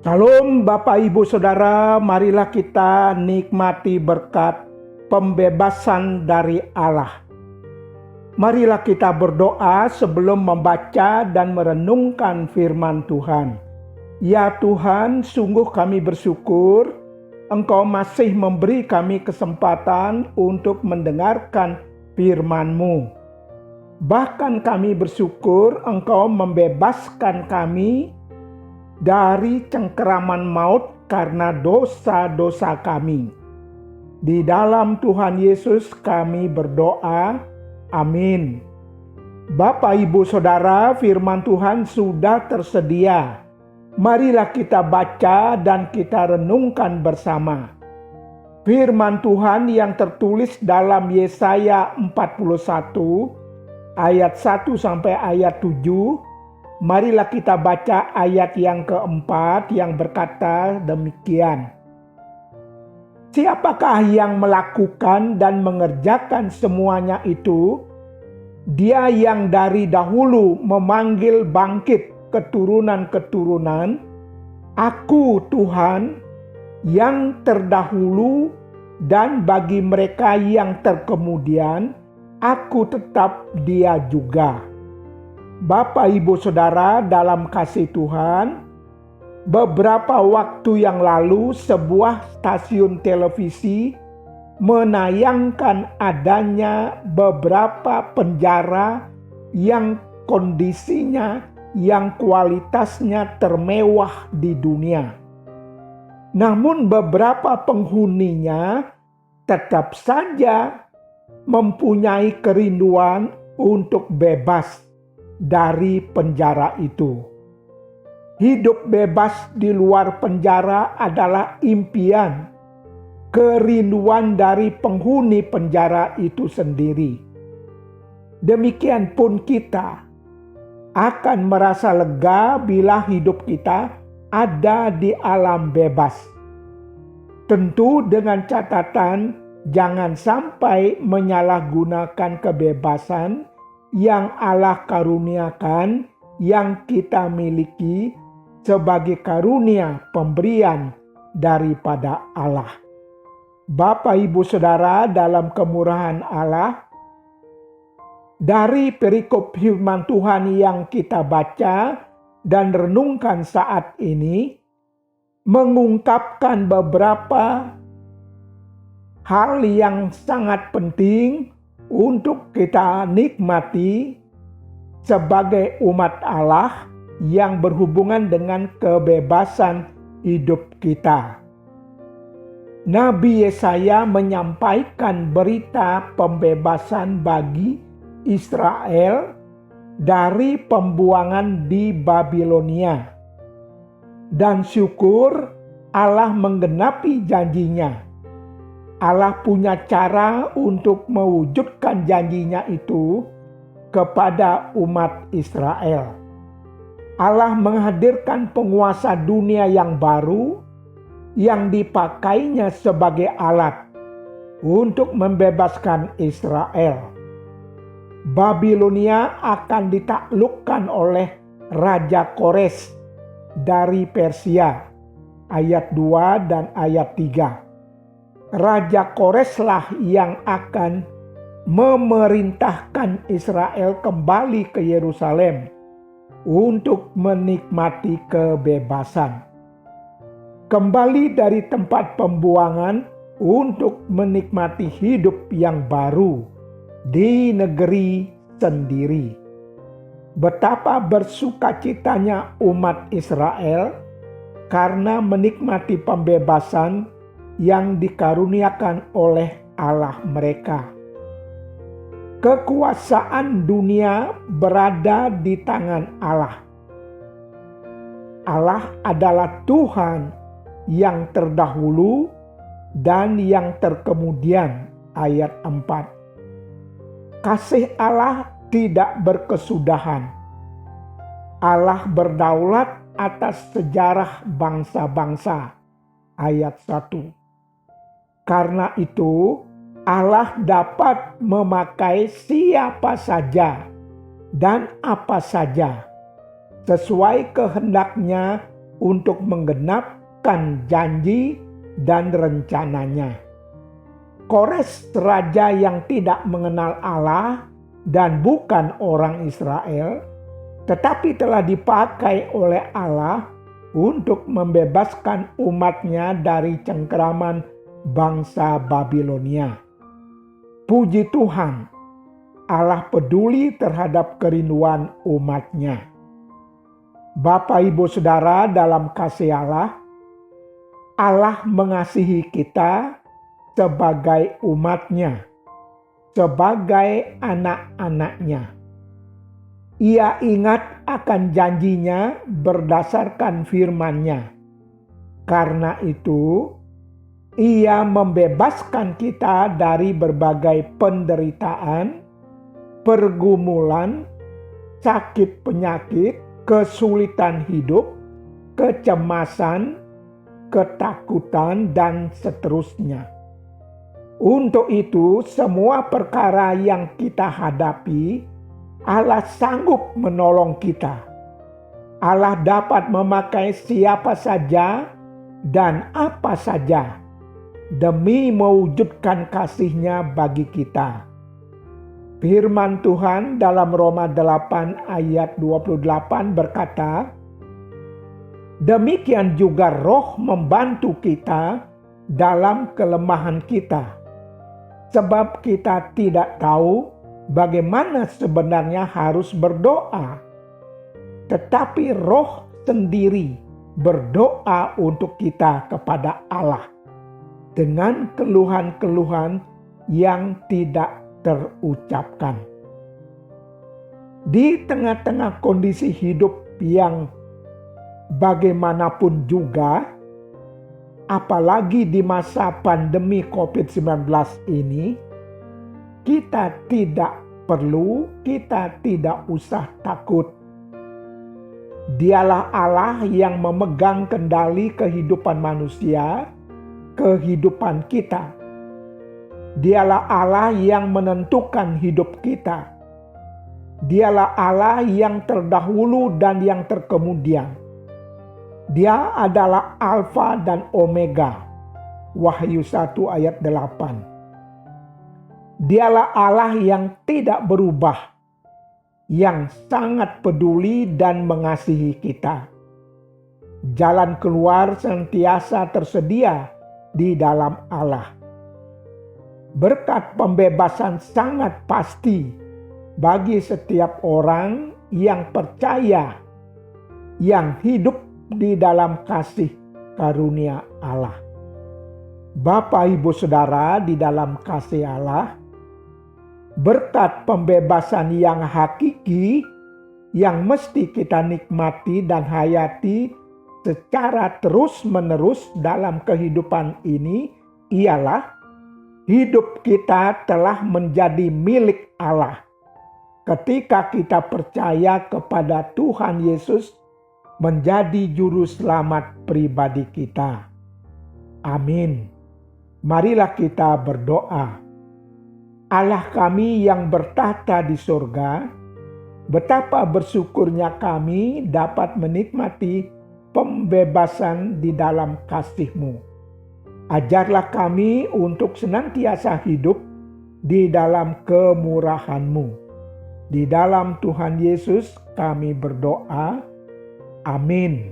Shalom Bapak Ibu Saudara, marilah kita nikmati berkat pembebasan dari Allah. Marilah kita berdoa sebelum membaca dan merenungkan firman Tuhan. Ya Tuhan, sungguh kami bersyukur Engkau masih memberi kami kesempatan untuk mendengarkan firman-Mu. Bahkan kami bersyukur Engkau membebaskan kami dari cengkeraman maut karena dosa-dosa kami. Di dalam Tuhan Yesus kami berdoa. Amin. Bapak, Ibu, Saudara, firman Tuhan sudah tersedia. Marilah kita baca dan kita renungkan bersama. Firman Tuhan yang tertulis dalam Yesaya 41 ayat 1 sampai ayat 7. Marilah kita baca ayat yang keempat yang berkata demikian. Siapakah yang melakukan dan mengerjakan semuanya itu? Dia yang dari dahulu memanggil bangkit keturunan-keturunan. Aku Tuhan yang terdahulu, dan bagi mereka yang terkemudian, aku tetap Dia juga. Bapak, Ibu, Saudara, dalam kasih Tuhan, beberapa waktu yang lalu sebuah stasiun televisi menayangkan adanya beberapa penjara yang kondisinya, yang kualitasnya termewah di dunia. Namun beberapa penghuninya tetap saja mempunyai kerinduan untuk bebas dari penjara itu. Hidup bebas di luar penjara adalah impian, kerinduan dari penghuni penjara itu sendiri. Demikian pun kita akan merasa lega bila hidup kita ada di alam bebas. Tentu dengan catatan jangan sampai menyalahgunakan kebebasan yang Allah karuniakan, yang kita miliki sebagai karunia pemberian daripada Allah. Bapak, Ibu, Saudara, dalam kemurahan Allah, dari perikop firman Tuhan yang kita baca dan renungkan saat ini, mengungkapkan beberapa hal yang sangat penting untuk kita nikmati sebagai umat Allah yang berhubungan dengan kebebasan hidup kita. Nabi Yesaya menyampaikan berita pembebasan bagi Israel dari pembuangan di Babilonia. Dan syukur Allah menggenapi janjinya. Allah punya cara untuk mewujudkan janjinya itu kepada umat Israel. Allah menghadirkan penguasa dunia yang baru yang dipakainya sebagai alat untuk membebaskan Israel. Babilonia akan ditaklukkan oleh Raja Kores dari Persia. Ayat 2 dan ayat 3. Raja Koreslah yang akan memerintahkan Israel kembali ke Yerusalem untuk menikmati kebebasan. Kembali dari tempat pembuangan untuk menikmati hidup yang baru di negeri sendiri. Betapa bersukacitanya umat Israel karena menikmati pembebasan yang dikaruniakan oleh Allah mereka. Kekuasaan dunia berada di tangan Allah. Allah adalah Tuhan yang terdahulu dan yang terkemudian. Ayat 4. Kasih Allah tidak berkesudahan. Allah berdaulat atas sejarah bangsa-bangsa. Ayat 1. Karena itu, Allah dapat memakai siapa saja dan apa saja sesuai kehendaknya untuk menggenapkan janji dan rencananya. Kores, raja yang tidak mengenal Allah dan bukan orang Israel, tetapi telah dipakai oleh Allah untuk membebaskan umatnya dari cengkeraman bangsa Babilonia. Puji Tuhan, Allah peduli terhadap kerinduan umatnya. Bapak, Ibu, Saudara, dalam kasih Allah, Allah mengasihi kita sebagai umatnya, sebagai anak-anaknya. Ia ingat akan janjinya berdasarkan firman-Nya. Karena itu, Ia membebaskan kita dari berbagai penderitaan, pergumulan, sakit penyakit, kesulitan hidup, kecemasan, ketakutan, dan seterusnya. Untuk itu, semua perkara yang kita hadapi, Allah sanggup menolong kita. Allah dapat memakai siapa saja dan apa saja demi mewujudkan kasih-Nya bagi kita. Firman Tuhan dalam Roma 8 ayat 28 berkata, demikian juga Roh membantu kita dalam kelemahan kita, sebab kita tidak tahu bagaimana sebenarnya harus berdoa. Tetapi Roh sendiri berdoa untuk kita kepada Allah dengan keluhan-keluhan yang tidak terucapkan. Di tengah-tengah kondisi hidup yang bagaimanapun juga, apalagi di masa pandemi COVID-19 ini, kita tidak usah takut. Dialah Allah yang memegang kendali kehidupan manusia, kehidupan kita. Dialah Allah yang menentukan hidup kita. Dialah Allah yang terdahulu dan yang terkemudian. Dia adalah Alfa dan Omega. Wahyu 1 ayat 8. Dialah Allah yang tidak berubah, yang sangat peduli dan mengasihi kita. Jalan keluar senantiasa tersedia di dalam Allah. Berkat pembebasan sangat pasti bagi setiap orang yang percaya, yang hidup di dalam kasih karunia Allah. Bapak, Ibu, Saudara, di dalam kasih Allah, berkat pembebasan yang hakiki yang mesti kita nikmati dan hayati secara terus-menerus dalam kehidupan ini ialah hidup kita telah menjadi milik Allah ketika kita percaya kepada Tuhan Yesus menjadi juru selamat pribadi kita. Amin. Marilah kita berdoa. Allah kami yang bertahta di surga, betapa bersyukurnya kami dapat menikmati pembebasan di dalam kasih-Mu. Ajarlah kami untuk senantiasa hidup di dalam kemurahan-Mu. Di dalam Tuhan Yesus kami berdoa. Amin.